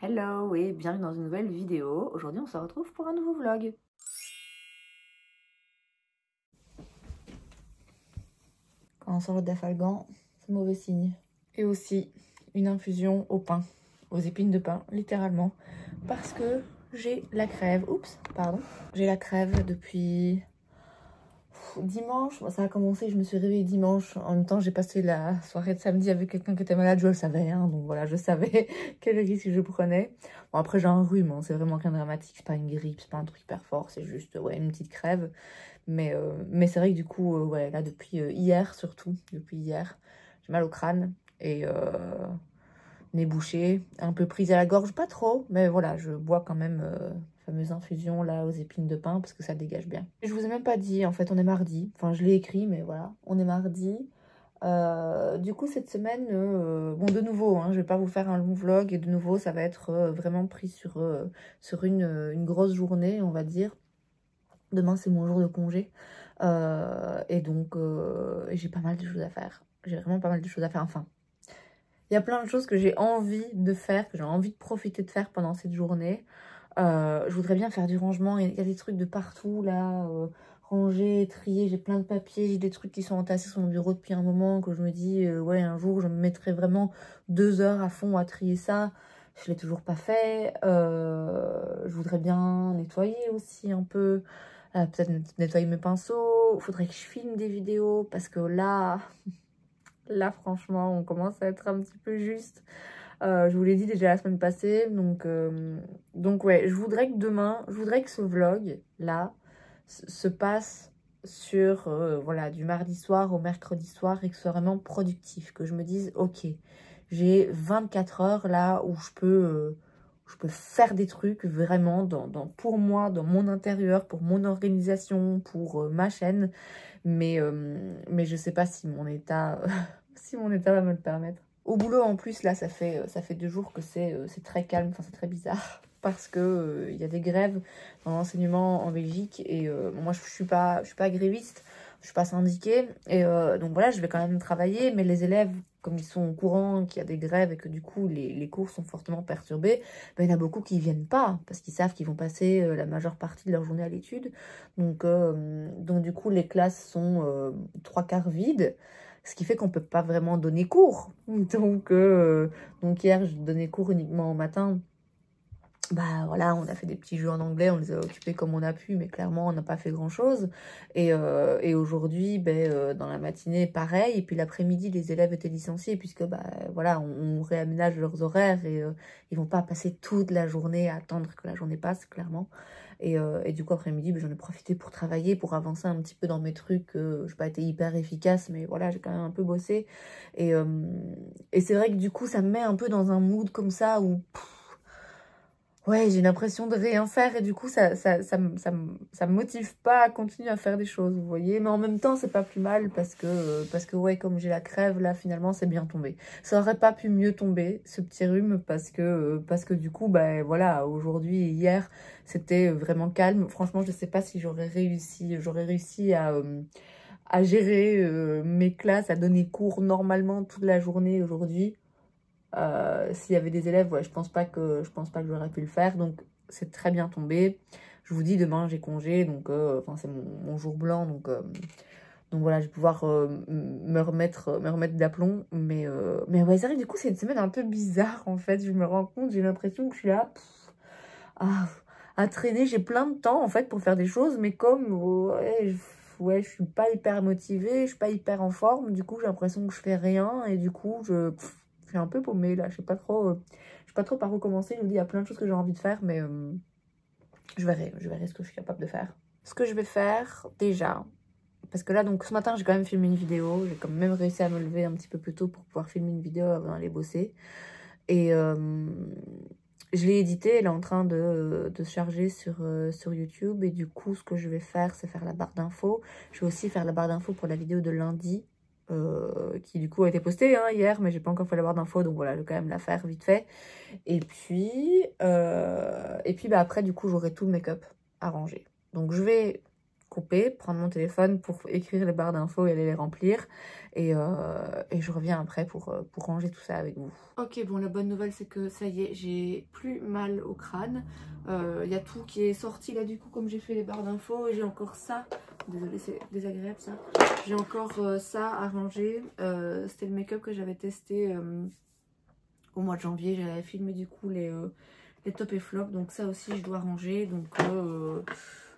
Hello et bienvenue dans une nouvelle vidéo. Aujourd'hui on se retrouve pour un nouveau vlog. Quand on sort le dafalgan, c'est mauvais signe. Et aussi une infusion au pain, aux épines de pain, littéralement. Parce que j'ai la crève. Oups, pardon. J'ai la crève depuis dimanche. Ça a commencé, je me suis réveillée dimanche. En même temps, j'ai passé la soirée de samedi avec quelqu'un qui était malade. Je le savais, hein, donc voilà, je savais quel risque je prenais. Bon, après, j'ai un rhume, hein, c'est vraiment rien de dramatique. C'est pas une grippe, c'est pas un truc hyper fort. C'est juste ouais, une petite crève. Mais c'est vrai que du coup, ouais, là, depuis hier surtout, depuis hier, j'ai mal au crâne et nez bouché, un peu prise à la gorge, pas trop, mais voilà, je bois quand même fameuse infusion là aux épines de pin parce que ça dégage bien. Je vous ai même pas dit, en fait, on est mardi, enfin je l'ai écrit, mais voilà, on est mardi. Du coup, cette semaine, bon, de nouveau, hein, je vais pas vous faire un long vlog et de nouveau, ça va être vraiment pris sur une grosse journée, on va dire. Demain, c'est mon jour de congé. Et donc, j'ai pas mal de choses à faire. J'ai vraiment pas mal de choses à faire. Enfin, il y a plein de choses que j'ai envie de faire, que j'ai envie de profiter de faire pendant cette journée. Je voudrais bien faire du rangement. Il y a des trucs de partout, là. Ranger, trier. J'ai plein de papiers. J'ai des trucs qui sont entassés sur mon bureau depuis un moment. Que je me dis, ouais, un jour, je me mettrai vraiment 2 heures à fond à trier ça. Je l'ai toujours pas fait. Je voudrais bien nettoyer aussi un peu. Peut-être nettoyer mes pinceaux. Il faudrait que je filme des vidéos parce que là, là franchement, on commence à être un petit peu juste. Je vous l'ai dit déjà la semaine passée. Donc ouais, je voudrais que demain, je voudrais que ce vlog, là, se passe sur voilà, du mardi soir au mercredi soir et que ce soit vraiment productif. Que je me dise, ok, j'ai 24 heures là où je peux faire des trucs vraiment pour moi, dans mon intérieur, pour mon organisation, pour ma chaîne. Mais je sais pas si mon état, si mon état va me le permettre. Au boulot, en plus, là, ça fait 2 jours que c'est très calme, enfin, c'est très bizarre. Parce que il y a des grèves dans l'enseignement en Belgique. Et moi, je suis pas gréviste, je suis pas syndiquée. Et donc voilà, je vais quand même travailler. Mais les élèves, comme ils sont au courant qu'il y a des grèves et que du coup, les cours sont fortement perturbés, ben, il y en a beaucoup qui viennent pas. Parce qu'ils savent qu'ils vont passer la majeure partie de leur journée à l'étude. Donc du coup, les classes sont 3/4 vides. Ce qui fait qu'on peut pas vraiment donner cours. Donc hier, je donnais cours uniquement au matin. Bah voilà, on a fait des petits jeux en anglais, on les a occupés comme on a pu, mais clairement, on n'a pas fait grand-chose. Et aujourd'hui, dans la matinée, pareil. Et puis l'après-midi, les élèves étaient licenciés, puisque bah voilà, on réaménage leurs horaires et ils vont pas passer toute la journée à attendre que la journée passe, clairement. Et du coup, après-midi, j'en ai profité pour travailler, pour avancer un petit peu dans mes trucs. Je n'ai pas été hyper efficace, mais voilà, j'ai quand même un peu bossé. Et c'est vrai que du coup, ça me met un peu dans un mood comme ça où... Ouais, j'ai l'impression de rien faire et du coup, ça me motive pas à continuer à faire des choses, vous voyez. Mais en même temps, c'est pas plus mal parce que ouais, comme j'ai la crève, là, finalement, c'est bien tombé. Ça aurait pas pu mieux tomber, ce petit rhume, parce que du coup, bah voilà, aujourd'hui et hier, c'était vraiment calme. Franchement, je sais pas si j'aurais réussi à gérer mes classes, à donner cours normalement toute la journée aujourd'hui. S'il y avait des élèves, ouais, je pense pas que j'aurais pu le faire. Donc, c'est très bien tombé. Je vous dis, demain, j'ai congé. Donc, enfin, c'est mon jour blanc. Donc voilà, je vais pouvoir me remettre d'aplomb. Mais ouais, c'est vrai que du coup, c'est une semaine un peu bizarre, en fait. Je me rends compte, j'ai l'impression que je suis là à traîner. J'ai plein de temps, en fait, pour faire des choses. Mais comme, ouais, je suis pas hyper motivée, je suis pas hyper en forme. Du coup, j'ai l'impression que je fais rien. Et du coup, je suis un peu paumée, là. Je sais pas trop par où commencer. Je vous dis, il y a plein de choses que j'ai envie de faire. Mais je verrai ce que je suis capable de faire. Ce que je vais faire, déjà... Parce que là, donc, ce matin, j'ai quand même filmé une vidéo. J'ai quand même réussi à me lever un petit peu plus tôt pour pouvoir filmer une vidéo avant d'aller bosser. Et je l'ai édité, elle est en train de se charger sur YouTube. Et du coup, ce que je vais faire, c'est faire la barre d'infos. Je vais aussi faire la barre d'infos pour la vidéo de lundi, qui du coup a été postée hein, hier, mais j'ai pas encore fait la barre d'infos. Donc voilà, je vais quand même la faire vite fait. Et puis bah, après, du coup, j'aurai tout le make-up à ranger. Donc je vais couper, prendre mon téléphone pour écrire les barres d'infos et aller les remplir. Et je reviens après pour ranger tout ça avec vous. Ok, bon, la bonne nouvelle, c'est que ça y est, j'ai plus mal au crâne. Il y a tout qui est sorti là, du coup, comme j'ai fait les barres d'infos. Et j'ai encore ça. Désolée, c'est désagréable ça. J'ai encore ça à ranger. C'était le make-up que j'avais testé au mois de janvier. J'avais filmé du coup les top et flop. Donc ça aussi, je dois ranger. Donc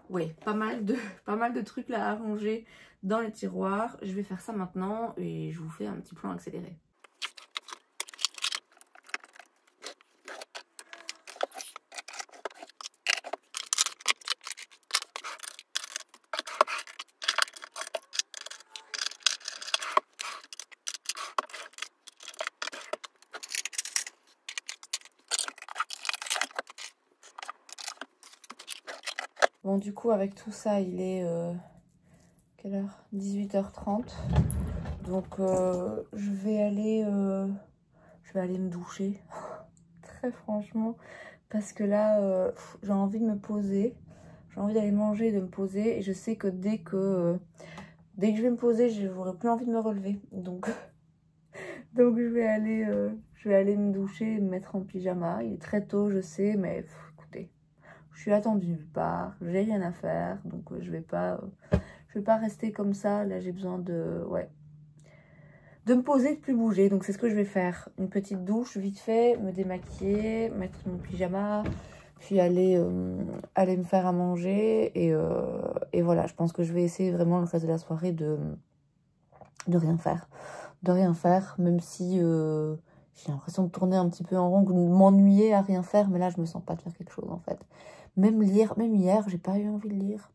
ouais, pas mal de trucs là à ranger dans les tiroirs. Je vais faire ça maintenant et je vous fais un petit plan accéléré. Bon, du coup, avec tout ça, il est... quelle heure? 18h30. Donc, je vais aller me doucher. Très franchement. Parce que là, j'ai envie de me poser. J'ai envie d'aller manger et de me poser. Et je sais que dès que je vais me poser, je n'aurai plus envie de me relever. Donc, donc je vais aller me doucher et me mettre en pyjama. Il est très tôt, je sais, mais écoutez, je suis attendue nulle part. J'ai rien à faire. Donc, je vais pas rester comme ça. Là, j'ai besoin de me poser, de plus bouger. Donc, c'est ce que je vais faire. Une petite douche vite fait, me démaquiller, mettre mon pyjama, puis aller me faire à manger. Et voilà, je pense que je vais essayer vraiment le reste de la soirée de rien faire. De rien faire, même si j'ai l'impression de tourner un petit peu en rond, de m'ennuyer à rien faire. Mais là, je me sens pas de faire quelque chose, en fait. Même lire, même hier, j'ai pas eu envie de lire.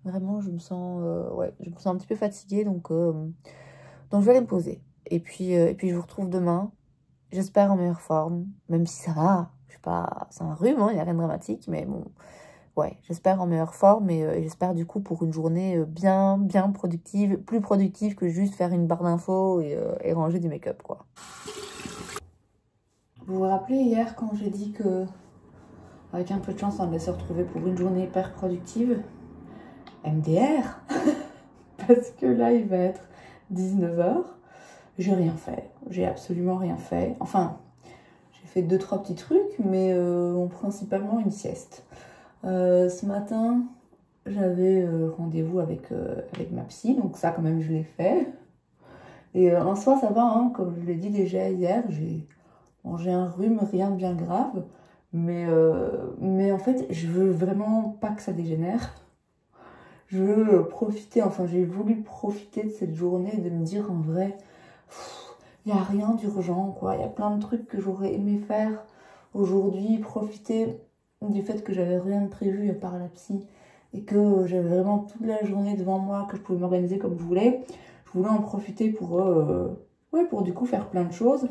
Vraiment, je me sens un petit peu fatiguée, donc je vais aller me poser. Et puis je vous retrouve demain, j'espère en meilleure forme, même si ça va, je sais pas, c'est un rhume, hein, il n'y a rien de dramatique, mais bon, ouais, j'espère en meilleure forme et j'espère du coup pour une journée bien productive, plus productive que juste faire une barre d'infos et ranger du make-up, quoi. Vous vous rappelez hier quand j'ai dit que, avec un peu de chance, on allait se retrouver pour une journée hyper productive? MDR. Parce que là, il va être 19h. J'ai rien fait. J'ai absolument rien fait. Enfin, j'ai fait 2-3 petits trucs, mais principalement une sieste. Ce matin, j'avais rendez-vous avec ma psy. Donc ça, quand même, je l'ai fait. Et en soi, ça va. Hein, comme je l'ai dit déjà hier, j'ai un rhume, rien de bien grave. Mais en fait, je veux vraiment pas que ça dégénère. Je veux profiter, enfin j'ai voulu profiter de cette journée et de me dire en vrai, il n'y a rien d'urgent, quoi. Il y a plein de trucs que j'aurais aimé faire aujourd'hui, profiter du fait que j'avais rien de prévu à part la psy et que j'avais vraiment toute la journée devant moi, que je pouvais m'organiser comme je voulais. Je voulais en profiter pour du coup faire plein de choses.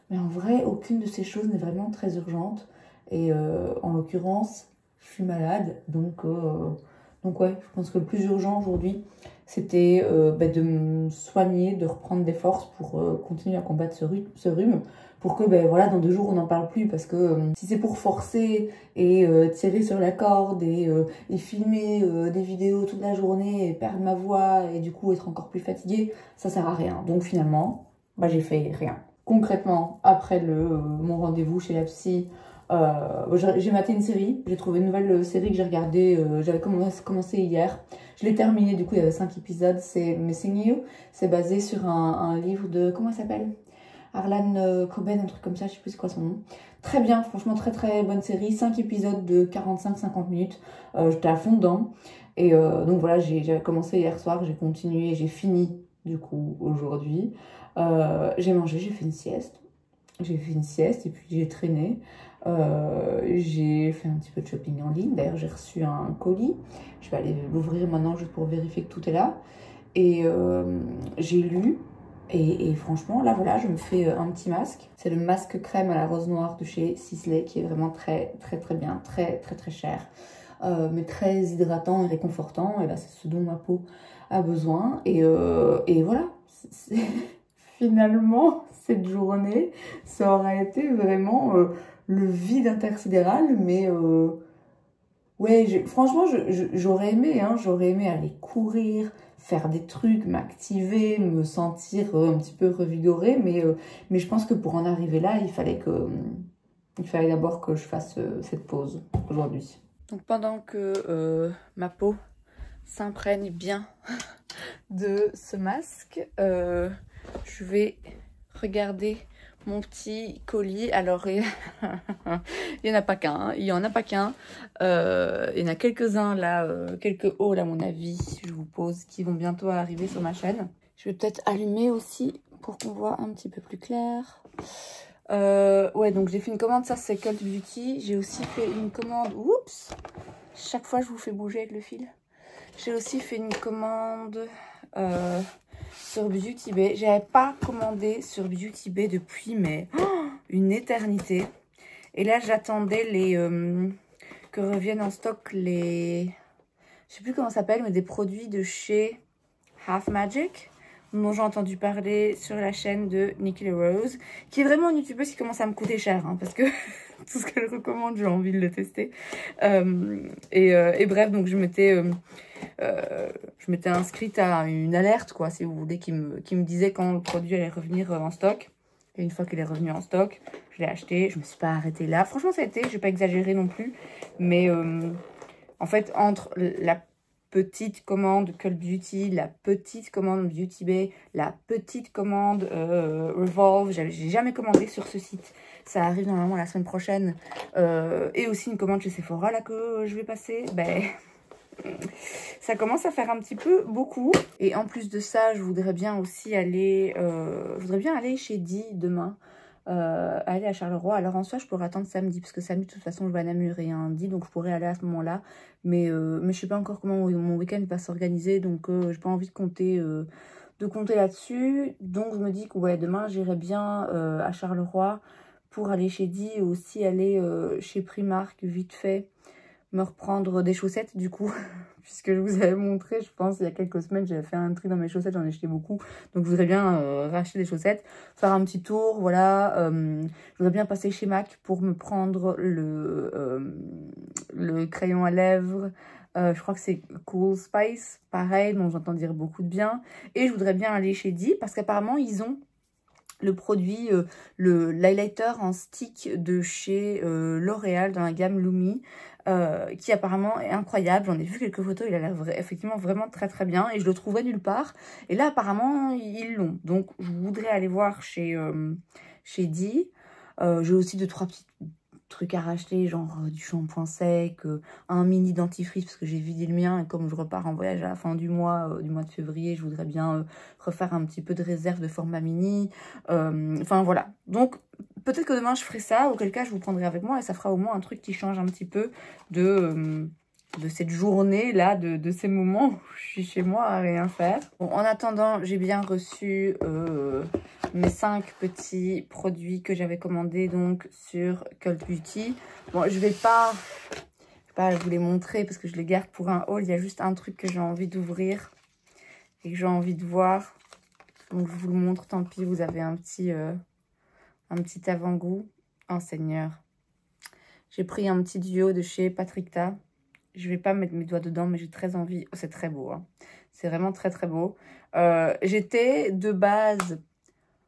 Mais en vrai, aucune de ces choses n'est vraiment très urgente. Et en l'occurrence, je suis malade, donc ouais, je pense que le plus urgent aujourd'hui, c'était de me soigner, de reprendre des forces pour continuer à combattre ce rhume. Pour que voilà, dans 2 jours, on n'en parle plus. Parce que si c'est pour forcer et tirer sur la corde et filmer des vidéos toute la journée et perdre ma voix et du coup être encore plus fatiguée, ça sert à rien. Donc finalement, j'ai fait rien. Concrètement, après mon rendez-vous chez la psy, j'ai maté une série, j'ai trouvé une nouvelle série que j'ai regardée, j'avais commencé hier, je l'ai terminée, du coup il y avait 5 épisodes, c'est Missing You, c'est basé sur un livre de, comment il s'appelle, Harlan Coben, un truc comme ça, je sais plus c'est quoi son nom. Très bien, franchement très très bonne série, 5 épisodes de 45-50 minutes, j'étais à fond dedans, et donc voilà, j'avais commencé hier soir, j'ai continué, j'ai fini du coup aujourd'hui, j'ai mangé, j'ai fait une sieste et puis j'ai traîné. J'ai fait un petit peu de shopping en ligne. D'ailleurs, j'ai reçu un colis. Je vais aller l'ouvrir maintenant juste pour vérifier que tout est là. Et j'ai lu. Et franchement, là, voilà, je me fais un petit masque. C'est le masque crème à la rose noire de chez Sisley qui est vraiment très, très, très bien. Très, très, très cher. Mais très hydratant et réconfortant. Et là, c'est ce dont ma peau a besoin. Et voilà. Finalement, cette journée, ça aurait été vraiment le vide intersidéral, mais Ouais, franchement, j'aurais aimé, hein, j'aurais aimé aller courir, faire des trucs, m'activer, me sentir un petit peu revigorée, mais je pense que pour en arriver là, il fallait d'abord que je fasse cette pause aujourd'hui. Donc pendant que ma peau s'imprègne bien de ce masque, je vais regarder mon petit colis. Alors, il n'y en a pas qu'un, hein. Il y en a pas qu'un. Il y en a quelques-uns là, quelques hauls à mon avis, je vous pose, qui vont bientôt arriver sur ma chaîne. Je vais peut-être allumer aussi pour qu'on voit un petit peu plus clair. Ouais, donc j'ai fait une commande, ça c'est Cult Beauty. J'ai aussi fait une commande, oups, chaque fois je vous fais bouger avec le fil. J'ai aussi fait une commande sur Beauty Bay. J'avais pas commandé sur Beauty Bay depuis une éternité. Et là j'attendais que reviennent en stock les... Je sais plus comment ça s'appelle, mais des produits de chez Half Magic, dont j'ai entendu parler sur la chaîne de Nikki Rose, qui est vraiment une youtubeuse qui commence à me coûter cher, hein, parce que tout ce qu'elle recommande, j'ai envie de le tester. Et bref, donc je m'étais inscrite à une alerte, quoi, si vous voulez, qui me disait quand le produit allait revenir en stock. Et une fois qu'il est revenu en stock, je l'ai acheté. Je me suis pas arrêtée là. Franchement, ça a été, je vais pas exagérer non plus, mais en fait, entre la petite commande Cult Beauty, la petite commande Beauty Bay, la petite commande Revolve, j'ai jamais commandé sur ce site. Ça arrive normalement la semaine prochaine. Et aussi une commande chez Sephora là que je vais passer. Ben, ça commence à faire un petit peu beaucoup. Et en plus de ça, je voudrais bien aussi aller, chez Di demain. Aller à Charleroi. Alors en soi, je pourrais attendre samedi, parce que samedi, de toute façon, je vais à Namur et un dit, donc je pourrais aller à ce moment-là. Mais je sais pas encore comment mon week-end va s'organiser, donc j'ai pas envie de compter là-dessus. Donc je me dis que ouais, demain, j'irai bien à Charleroi pour aller chez Di et aussi aller chez Primark, vite fait, me reprendre des chaussettes du coup, puisque je vous avais montré, je pense, il y a quelques semaines, j'avais fait un tri dans mes chaussettes, j'en ai acheté beaucoup, donc je voudrais bien racheter des chaussettes, faire un petit tour, voilà, je voudrais bien passer chez MAC pour me prendre le crayon à lèvres, je crois que c'est Cool Spice, pareil, dont j'entends dire beaucoup de bien, et je voudrais bien aller chez Di, parce qu'apparemment, ils ont le produit, l'highlighter en stick de chez L'Oréal dans la gamme Lumi, qui apparemment est incroyable. J'en ai vu quelques photos, il a l'air effectivement vraiment très très bien et je le trouverai nulle part. Et là apparemment ils l'ont. Donc je voudrais aller voir chez Di. J'ai aussi 2-3 petits trucs à racheter, genre du shampoing sec, un mini dentifrice parce que j'ai vidé le mien et comme je repars en voyage à la fin du mois de février, je voudrais bien refaire un petit peu de réserve de format mini. Enfin voilà. Donc peut-être que demain je ferai ça, auquel cas je vous prendrai avec moi et ça fera au moins un truc qui change un petit peu de cette journée-là, de ces moments où je suis chez moi à rien faire. Bon, en attendant, j'ai bien reçu mes 5 petits produits que j'avais commandés donc sur Cult Beauty. Bon, je vais pas vous les montrer parce que je les garde pour un haul. Il y a juste un truc que j'ai envie d'ouvrir et que j'ai envie de voir. Donc, je vous le montre, tant pis, vous avez un petit avant-goût. Oh, Seigneur. J'ai pris un petit duo de chez Patrickta. Je vais pas mettre mes doigts dedans, mais j'ai très envie. Oh, c'est très beau, hein. C'est vraiment très, très beau. J'étais de base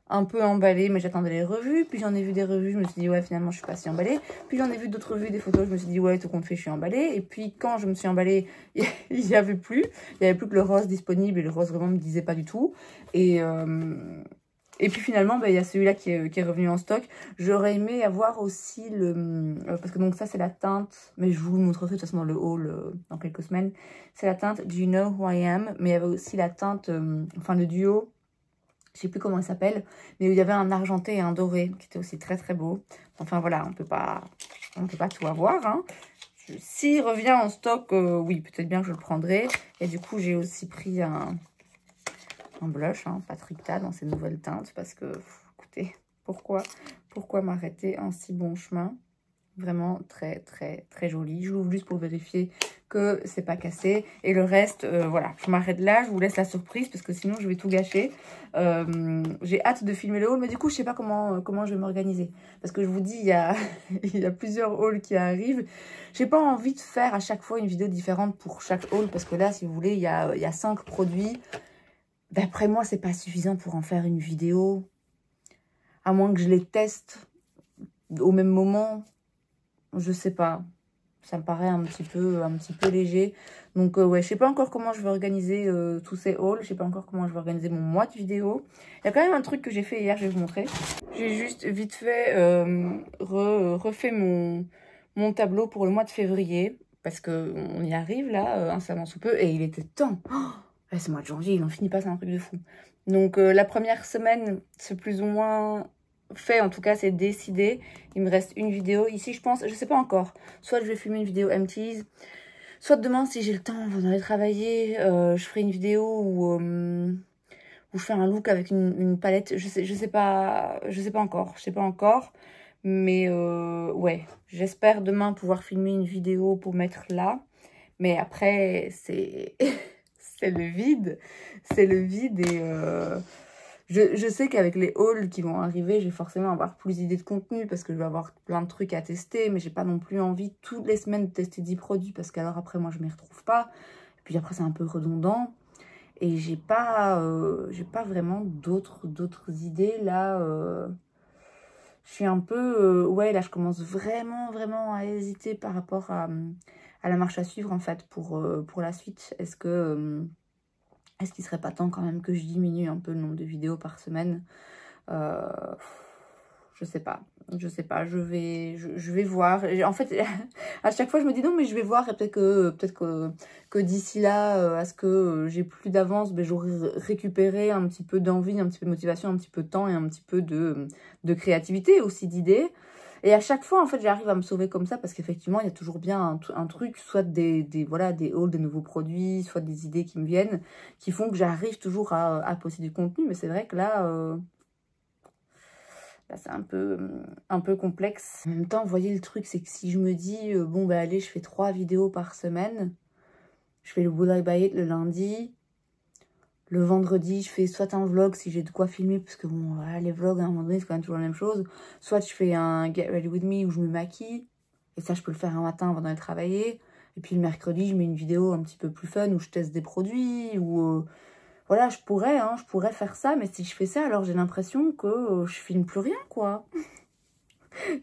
un peu emballée, mais j'attendais les revues. Puis j'en ai vu des revues, je me suis dit, ouais, finalement, je suis pas si emballée. Puis j'en ai vu d'autres revues, des photos, je me suis dit, ouais, tout compte fait, je suis emballée. Et puis quand je me suis emballée, il y avait plus. Il y avait plus que le rose disponible et le rose vraiment me disait pas du tout. Et puis finalement, il y a celui-là qui est revenu en stock. J'aurais aimé avoir aussi parce que donc ça, c'est la teinte. Mais je vous le montrerai de toute façon dans le haul dans quelques semaines. C'est la teinte Do You Know Who I Am. Mais il y avait aussi la teinte, enfin le duo. Je sais plus comment il s'appelle. Mais il y avait un argenté et un doré qui était aussi très très beau. Enfin voilà, on peut pas tout avoir, hein. S'il revient en stock, oui, peut-être bien que je le prendrai. Et du coup, j'ai aussi pris un blush, hein, Patrickta, dans ces nouvelles teintes, parce que, écoutez, pourquoi m'arrêter en si bon chemin? Vraiment très très très joli. Je l'ouvre juste pour vérifier que c'est pas cassé. Et le reste, voilà, je m'arrête là. Je vous laisse la surprise parce que sinon je vais tout gâcher. J'ai hâte de filmer le haul, mais du coup je sais pas comment je vais m'organiser. Parce que je vous dis, il y a, il y a plusieurs hauls qui arrivent. J'ai pas envie de faire à chaque fois une vidéo différente pour chaque haul. Parce que là, si vous voulez, il y a 5 produits. D'après moi, c'est pas suffisant pour en faire une vidéo. À moins que je les teste au même moment. Je sais pas. Ça me paraît un petit peu léger. Donc, ouais, je sais pas encore comment je vais organiser tous ces hauls. Je sais pas encore comment je vais organiser mon mois de vidéo. Il y a quand même un truc que j'ai fait hier, je vais vous montrer. J'ai juste vite fait refait mon tableau pour le mois de février. Parce qu'on y arrive là, incessamment sous peu. Et il était temps. Oh, ce mois de janvier, il en finit pas, c'est un truc de fou. Donc, la première semaine, c'est plus ou moins fait, en tout cas c'est décidé. Il me reste une vidéo ici, je pense, je sais pas encore, soit je vais filmer une vidéo empties, soit demain si j'ai le temps avant d'aller travailler, je ferai une vidéo où je fais un look avec une palette. Je sais pas encore, mais ouais, j'espère demain pouvoir filmer une vidéo pour mettre là. Mais après c'est c'est le vide et je sais qu'avec les hauls qui vont arriver, je vais forcément avoir plus d'idées de contenu parce que je vais avoir plein de trucs à tester, mais j'ai pas non plus envie toutes les semaines de tester 10 produits parce qu'alors après moi je m'y retrouve pas. Et puis après c'est un peu redondant et j'ai pas vraiment d'autres idées là. Je suis un peu ouais, là je commence vraiment à hésiter par rapport à la marche à suivre en fait pour la suite. Est-ce qu'il serait pas temps quand même que je diminue un peu le nombre de vidéos par semaine? Je sais pas, je vais voir. En fait, à chaque fois je me dis non mais je vais voir et peut-être que d'ici là, à ce que j'ai plus d'avance, ben, j'aurai récupéré un petit peu d'envie, un petit peu de motivation, un petit peu de temps et un petit peu de créativité aussi, d'idées. Et à chaque fois, en fait, j'arrive à me sauver comme ça parce qu'effectivement, il y a toujours bien un truc, soit des hauls, des nouveaux produits, soit des idées qui me viennent, qui font que j'arrive toujours à poster du contenu. Mais c'est vrai que là, là c'est un peu complexe. En même temps, vous voyez, le truc, c'est que si je me dis, bon, bah allez, je fais 3 vidéos par semaine, je fais le Would I Buy It le lundi. Le vendredi, je fais soit un vlog si j'ai de quoi filmer, parce que bon, voilà, les vlogs, à un moment donné, c'est quand même toujours la même chose. Soit je fais un Get Ready With Me où je me maquille. Et ça, je peux le faire un matin avant d'aller travailler. Et puis le mercredi, je mets une vidéo un petit peu plus fun où je teste des produits. Ou voilà, je pourrais faire ça. Mais si je fais ça, alors j'ai l'impression que je filme plus rien, quoi.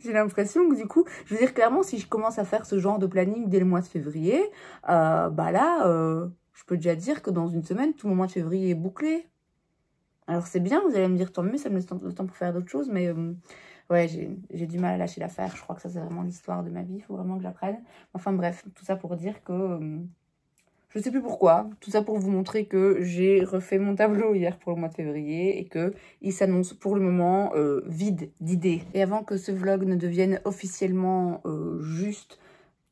J'ai l'impression que du coup, je veux dire clairement, si je commence à faire ce genre de planning dès le mois de février, bah là... je peux déjà dire que dans une semaine, tout mon mois de février est bouclé. Alors c'est bien, vous allez me dire tant mieux, ça me laisse le temps pour faire d'autres choses. Mais ouais, j'ai du mal à lâcher l'affaire. Je crois que ça, c'est vraiment l'histoire de ma vie. Il faut vraiment que j'apprenne. Enfin bref, tout ça pour dire que... je sais plus pourquoi. Tout ça pour vous montrer que j'ai refait mon tableau hier pour le mois de février. Et qu'il s'annonce pour le moment vide d'idées. Et avant que ce vlog ne devienne officiellement juste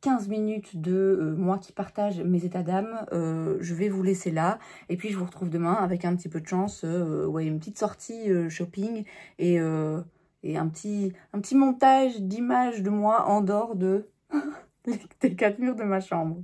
15 minutes de moi qui partage mes états d'âme, je vais vous laisser là. Et puis je vous retrouve demain avec un petit peu de chance, ouais, une petite sortie shopping et un petit montage d'images de moi en dehors de des 4 murs de ma chambre.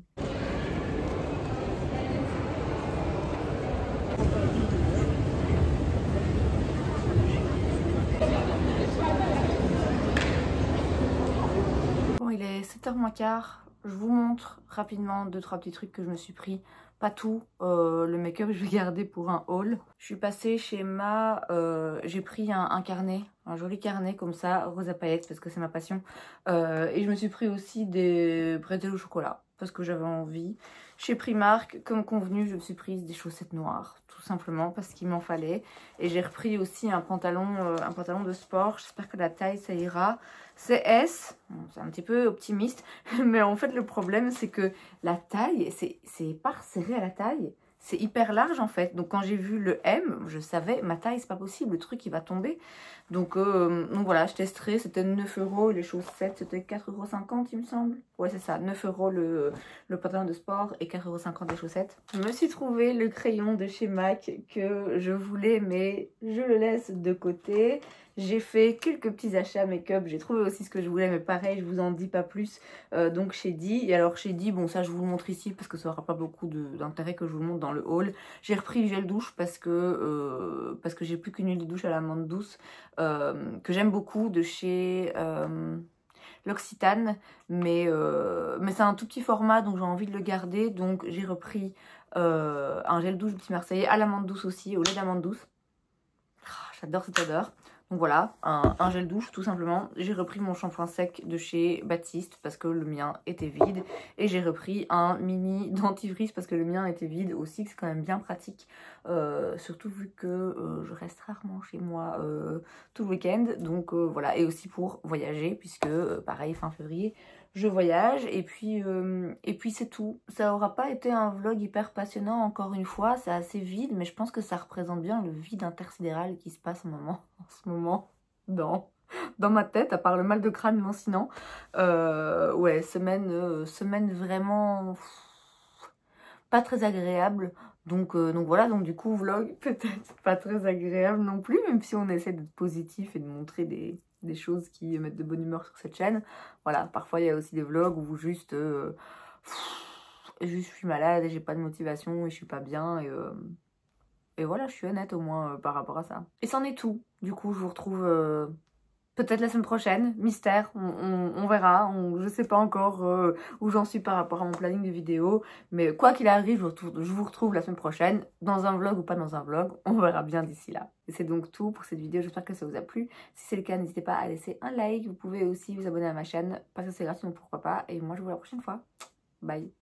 Bon, il est 7h moins quart. Je vous montre rapidement 2-3 petits trucs que je me suis pris. Pas tout. Le make-up, je vais garder pour un haul. Je suis passée chez Ma. J'ai pris un carnet. Un joli carnet comme ça, rose à paillettes, parce que c'est ma passion. Et je me suis pris aussi des bretelles au chocolat, parce que j'avais envie. Chez Primark, comme convenu, je me suis prise des chaussettes noires, tout simplement, parce qu'il m'en fallait. Et j'ai repris aussi un pantalon de sport. J'espère que la taille, ça ira. C'est S, c'est un petit peu optimiste, mais en fait le problème c'est que la taille, c'est pas serré à la taille, c'est hyper large en fait. Donc quand j'ai vu le M, je savais, ma taille c'est pas possible, le truc il va tomber. Donc voilà, je testerai, c'était 9 €, les chaussettes c'était 4,50 € il me semble. Ouais c'est ça, 9 € le pantalon de sport et 4,50 € les chaussettes. Je me suis trouvé le crayon de chez MAC que je voulais mais je le laisse de côté. J'ai fait quelques petits achats make-up, j'ai trouvé aussi ce que je voulais mais pareil je vous en dis pas plus. Donc chez Di, et alors chez Di, bon ça je vous le montre ici parce que ça aura pas beaucoup d'intérêt que je vous le montre dans le haul. J'ai repris le gel douche parce que j'ai plus qu'une huile de douche à l'amande douce que j'aime beaucoup de chez L'Occitane, mais c'est un tout petit format donc j'ai envie de le garder, donc j'ai repris un gel douche du Petit Marseillais à l'amande douce aussi, au lait d'amande douce. J'adore cette odeur. Donc voilà, un gel douche tout simplement. J'ai repris mon shampoing sec de chez Baptiste parce que le mien était vide. Et j'ai repris un mini dentifrice parce que le mien était vide aussi, que c'est quand même bien pratique. Surtout vu que je reste rarement chez moi tout le week-end. Donc voilà, et aussi pour voyager puisque pareil fin février je voyage et puis c'est tout. Ça aura pas été un vlog hyper passionnant encore une fois, c'est assez vide mais je pense que ça représente bien le vide intersidéral qui se passe en ce moment dans ma tête, à part le mal de crâne lancinant. Ouais, semaine vraiment pas très agréable. Donc voilà, donc du coup vlog peut-être pas très agréable non plus, même si on essaie d'être positif et de montrer des choses qui mettent de bonne humeur sur cette chaîne. Voilà, parfois il y a aussi des vlogs où juste je suis malade et j'ai pas de motivation et je suis pas bien et voilà, je suis honnête au moins par rapport à ça. Et c'en est tout. Du coup, je vous retrouve peut-être la semaine prochaine, mystère, on verra, je sais pas encore où j'en suis par rapport à mon planning de vidéos, mais quoi qu'il arrive, je vous retrouve la semaine prochaine, dans un vlog ou pas dans un vlog, on verra bien d'ici là. Et c'est donc tout pour cette vidéo, j'espère que ça vous a plu. Si c'est le cas, n'hésitez pas à laisser un like, vous pouvez aussi vous abonner à ma chaîne, parce que c'est gratuit, donc pourquoi pas, et moi je vous vois la prochaine fois. Bye.